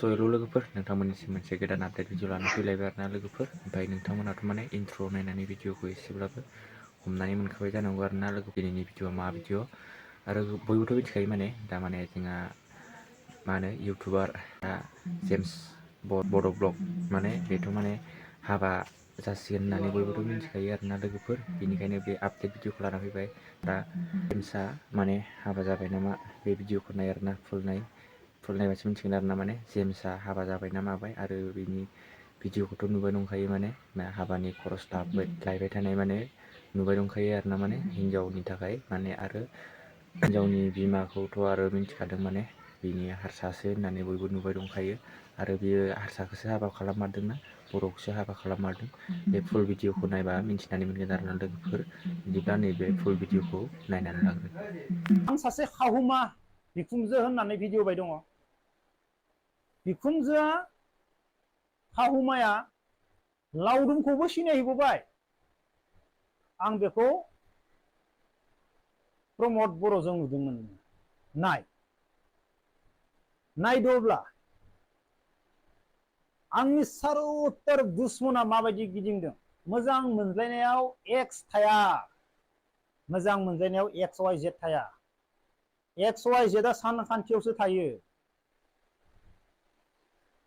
सयलो लोगोफोर नोंथांमोननिसिम मोनसे गोदान आपडेट भिडिअ लाना फैलायबाय आरोना लोगोफोर ओमफ्राय नोंथांमोनाथ' माने इन्ट्र नायनानै भिडिअखौ एसेब्लाबो हमनानै मोनखाबाय जानांगौ आरोना लोगो दिनैनि भिडिअआ मा भिडिअ आरो बयबोथ' मिथिखायो माने दा माने जोंहा मा होनो इउटुबार जेम्स बड' ब्लग माने बेथ' माने हाबा जासिगोन होननानै बयबोथ' मिथिखायो आरोना लोगोफोर बेनिखायनो बे आपडेट भिडिअखौ लाना फैबाय दा जेम्सआ माने हाबा जाबाय नामा बे भिडिअखौ नाय आरोना फुल नायबासो मिथिगोन आरोना माने जेम्सआ हाबा जाबाय ना माबाय आरो बिनि भिडिअखौथ' नुबाय दंखायो माने हाबानि खरस लायबाय थानाय माने नुबाय दंखायो आरोना माने हिन्जावनि थाखाय माने आरो हिन्जावनि बिमाखौथ' आरो मिथिखादों माने बिनि हारसासो होननानै बयबो नुबाय दंखायो आरो बियो हारसाखौसो हाबा खालाममारदोंना बर'खौसो हाबा खालाममारदों बे फुल भिडिअखौ नायबा मिथिनानै मोनगोन आरोना लोगोफोर बिदिब्ला नैबे फुल भिडिअखौ नायनानै लाग्रो आं सासे खाहुमा बिखुनजो होननानै भिडिअ बाय दङ बिखुनजोआ खाहुमाया लावदुमखौबो सिनायहैबोबाय आं बेखौ प्रमद बर'जों नुदोंमोन नायदोब्ला आंनि सारौत्तर दुश्मना माबायदि गिदिंदों मोजां मोनज्लायनायाव एक्स थाया मोजां मोनज्लायनायाव एक्स वाइ जेड थाया एक्स वाइ जेडआ सानखान्थियावसो थायो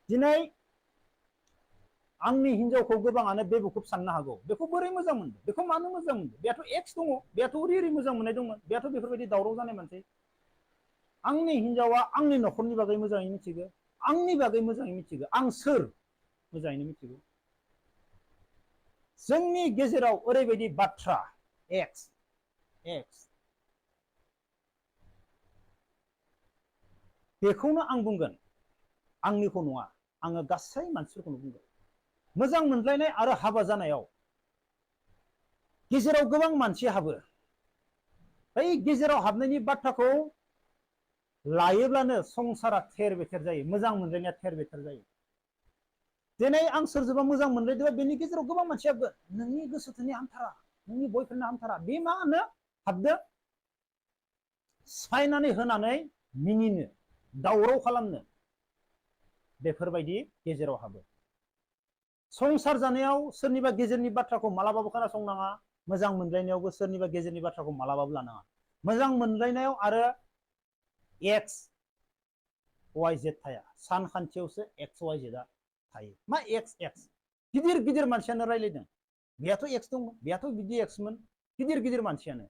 दिनै आंनि हिनजावखौ गोबाङानो बेबुखुब साननो हागौ बेखौ बोरै मोजां मोनदों बेखौ मानो मोजां मोनदों बेयाथ' एक्स दङ बेयाथ' ओरै मोजां मोननाय दंमोन बेयाथ' बेफोरबायदि दावराव जानाय मानसि आंनि हिनजावा आंनि न'खरनि बागै मोजाङै मिथिगौ आंनि बागै मोजाङै मिथिगौ आं सोर मोजाङैनो मिथिगौ जोंनि गेजेराव ओरैबायदि बाथ्रा एक्स बेखौनो आं बुंगोन आंनिखौ नङा आङो गासै मानसिफोरखौनो बुंगोन मोजां मोनज्लायनाय आरो हाबा जानायाव गेजेराव गोबां मानसि हाबो बै गेजेराव हाबनायनि बाथ्राखौ लायोब्लानो संसारा थेर बेथेर जायो मोजां मोनलायनाया थेर बेथेर जायो दिनै आं सोरजोंबा मोजां मोनलायदोंबा बेनि गेजेराव गोबां मानसि हाबगोन नोंनि गोसोथोनि हामथारा नोंनि बयफ्रेन्डआ हामथारा बे मा होनो हाबदो सिफायनानै होनानै मिनिनो दावराव खालामनो बेफोरबायदि गेजेराव हाबो संसार जानायाव सोरनिबा गेजेरनि बाथ्राखौ मालाबाबो खोनासंनाङा मोजां मोनलायनायावबो सोरनिबा गेजेरनि बाथ्राखौ मालाबाबो लानाङा मोजां मोनलायनायाव आरो एक्स वाइ जेड थाया सानखान्थियावसो एक्स वाइ जेडआ थायो मा एक्स गिदिर गिदिर मानसियानो रायलायदों बेयाथ' एक्स दंमोन बेयाथ' बिदि एक्समोन गिदिर गिदिर मानसियानो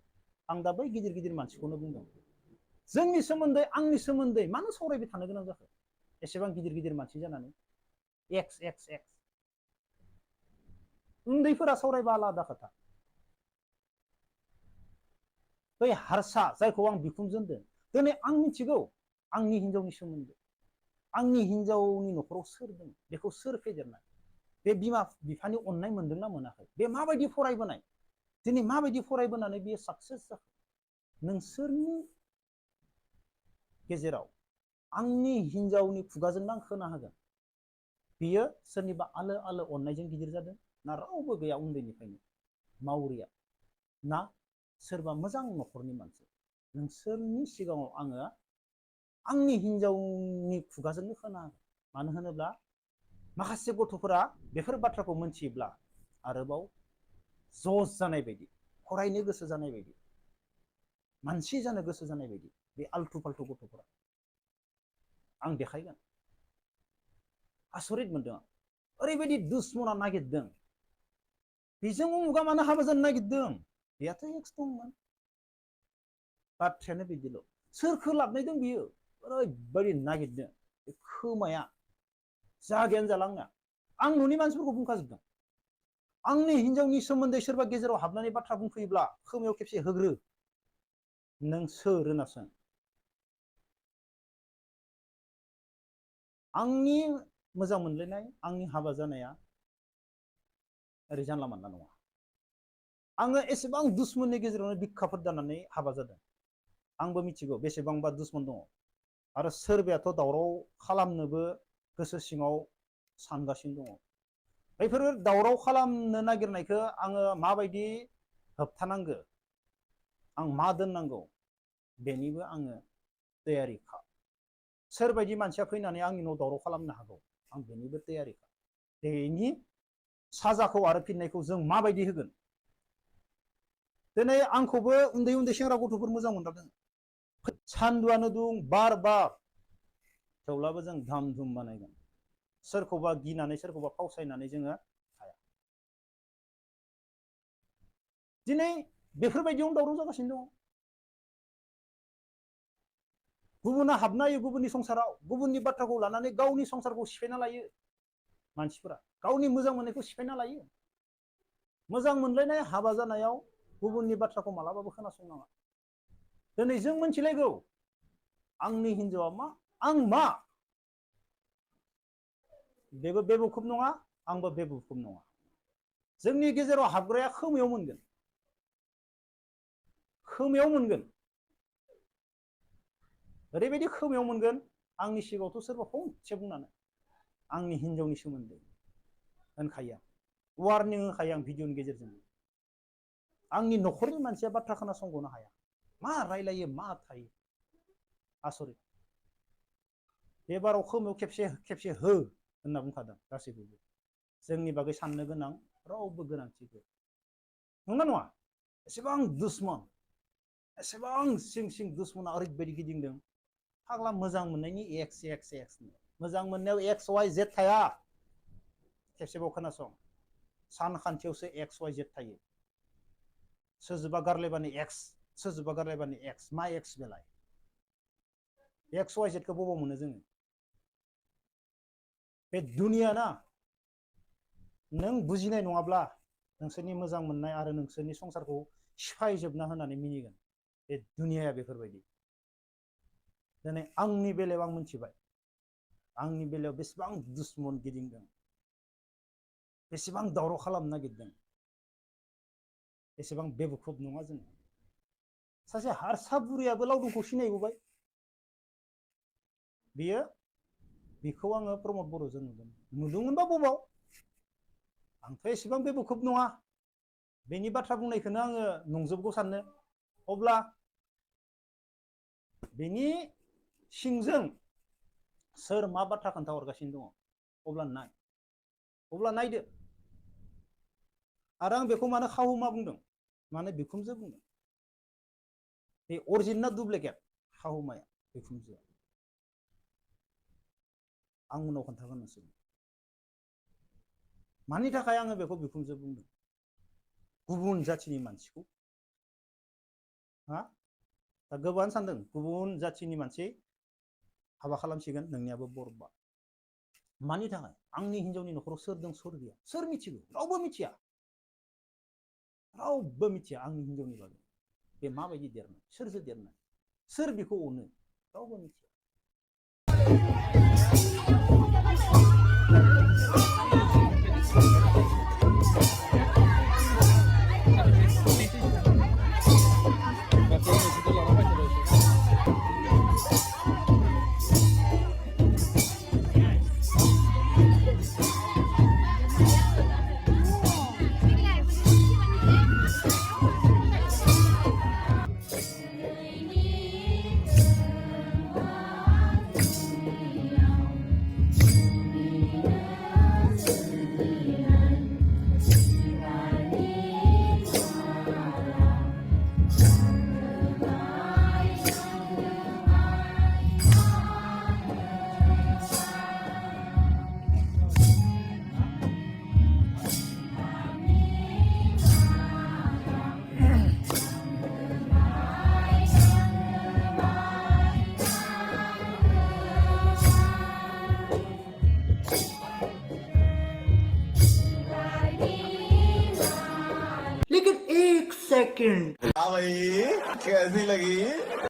आं दा बै गिदिर गिदिर मानसिखौनो बुंदों जोंनि सोमोन्दै आंनि सोमोन्दै मानो सावरायबाय थानो गोनां जाखो एसेबां गिदिर गिदिर मानसि जानानै एक्स उन्दैफोरा सावरायबा आलादा खोथा बै हारसा जायखौ आं बिखुनजो होनदों दिनै आं मिथिगौ आंनि हिनजावनि सोमोन्दै आंनि हिनजावनि न'खराव सोर दं बेखौ सोर फेदेरनाय बे बिमा बिफानि अननाय मोनदोंना मोनाखै बे माबायदि फरायबोनाय दिनै माबायदि फरायबोनानै बियो साक्सेस जाखो नोंसोरनि गेजेराव आंनि हिनजावनि खुगाजोंनो आं खोना होगोन बियो सोरनिबा आलो आलो अननायजों गिदिर जादों ना रावबो गैया उन्दैनिफ्रायनो मावरिया ना सोरबा मोजां न'खरनि मानसि नोंसोरनि सिगाङाव आङो आंनि हिनजावनि खुगाजोंनो खोना होगोन मानो होनोब्ला माखासे गथ'फोरा बेफोर बाथ्राखौ मोनथियोब्ला आरोबाव जज जानाय बायदि फरायनो गोसो जानाय बायदि मानसि जानो गोसो जानाय बायदि बे आल्थु फाल्थु गथ'फोरा आं देखायगोन आसरित मोनदों आं ओरैबायदि दुश्मना नागिरदों बेजों उमुगा मानो हाबा जानो नागिरदों बेयाथ' एक्स दंमोन बाथ्रायानो बिदिल' सोरखौ लाबनायदों बियो ओरैबायदि नागिरदों बे खोमाया जागायानो जालांना आं न'नि मानसिफोरखौ बुंखाजोबदों आंनि हिनजावनि सोमोन्दै सोरबा गेजेराव हाबनानै बाथ्रा बुंफैयोब्ला खोमायाव खेबसे होग्रो नों सोर होनना सों आंनि मोजां मोनलायनाय आंनि हाबा जानाया ओरै जानला मानला नङा आङो एसेबां दुश्मननि गेजेरावनो बिखाफोर दानानै हाबा जादों आंबो मिथिगौ बेसेबांबा दुश्मन दङ आरो सोरबायाथ' दावराव खालामनोबो गोसो सिङाव सानगासिनो दङ बेफोर दावराव खालामनो नागिरनायखौ आङो माबायदि होबथानांगौ आं मा दोननांगौ बेनिबो आङो तैयारिखा सोरबायदि मानसिया फैनानै आंनि न' दावराव खालामनो हागौ आं बेनिबो तैयारिखा बेनि साजाखौ आरो फिननायखौ जों माबायदि होगोन दिनै आंखौबो उन्दै उन्दै सेंग्रा गथ'फोर मोजां मोनदों सान्दुआनो दुं बार बार थेवब्लाबो जों धाम धुम बानायगोन सोरखौबा गिनानै सोरखौबा फावसायनानै जोङो हाया दिनै बेफोरबायदियावनो दावराव जागासिनो दङ गुबुना हाबना होयो गुबुननि संसाराव गुबुननि बाथ्राखौ लानानै गावनि संसारखौ सिफायना लायो मानसिफोरा गावनि मोजां मोननायखौ सिफायना लायो मोजां मोनलायनाय हाबा जानायाव गुबुननि बाथ्राखौ मालाबाबो खोनासंनाङा दिनै जों मिथिलायगौ आंनि हिनजावा मा आं मा बेबो बेबुखुब नङा आंबो बेबुखुब नङा जोंनि गेजेराव हाबग्राया खोमायाव मोनगोन ओरैबायदि खोमायाव मोनगोन आंनि सिगाङावथ' सोरबा फंसे बुंनानै आंनि हिनजावनि सोमोन्दै होनखायो वार्निं होखायो आं भिडिअनि गेजेरजों आंनि न'खरनि मानसिया बाथ्रा खोनासंग'नो हाया मा रायलायो मा थायो आसरित बे बाराव खोमायाव खेबसे हो होनना बुंखादों गासैखौबो जोंनि बागै साननो गोनां रावबो गोनांथि गैया नंगौना नङा एसेबां दुश्मन एसेबां सिं सिं दुश्मना ओरैबायदि गिदिंदों फाग्ला मोजां मोननायनि एक्स मोजां मोननायाव एक्स वाइ जेड थाया खेबसेबाव खोनासं सानखान्थियावसो एक्स वाइ जेड थायो सोरजोंबा गारलायबानो एक्स सोरजोंबा गारलायबानो एक्स मा एक्स बेलाय एक्स वाइ जेडखौ बबाव मोनो जोङो बे दुनिया ना नों बुजिनाय नङाब्ला नोंसोरनि मोजां मोननाय आरो नोंसोरनि संसारखौ सिफायजोबना होनानै मिनिगोन बे दुनियाया बेफोरबायदि दिनै आंनि बेलायाव आं मिथिबाय आंनि बेलायाव बेसेबां दुश्मन गिदिंदों बेसेबां दावराव खालामनो नागिरदों एसेबां बेबुखुब नङा जों सासे हारसा बुरैयाबो लावदुमखौ सिनायबोबाय बेखौ आङो प्रमद बर'जों नुदोंमोनबा बबाव आंथ' एसेबां बेबुखुब नङा बेनि बाथ्रा बुंनायखौनो आङो नंजोबगौ सानो अब्ला बेनि सिंजों सोर मा बाथ्रा खोन्थाहरगासिनो दङ अब्ला नायदो आरो आं बेखौ मानो खावुमा बुंदों मानो बिखुमजो बुंदों बे अरिजिनल डुप्लिकेट खावुमाया बिखुमजोआ आं उनाव खोन्थागोन नोंसोर मानि थाखाय आङो बेखौ बिखुमजो बुंदों गुबुन जाथिनि मानसिखौ दा गोबाङानो सानदों गुबुन जाथिनि मानसि हाबा खालामसिगोन नोंनियाबो बरबाद मानि थाखाय आंनि हिनजावनि न'खराव सोर दं सोर गैया सोर मिथिगौ रावबो मिथिया आंनि हिनजावनि बागै बे माबायदि देरनाय सोरजों देरनाय सोर बेखौ अनो रावबो मिथिया लेकिन एक सेकंड हाँ भाई कैसी लगी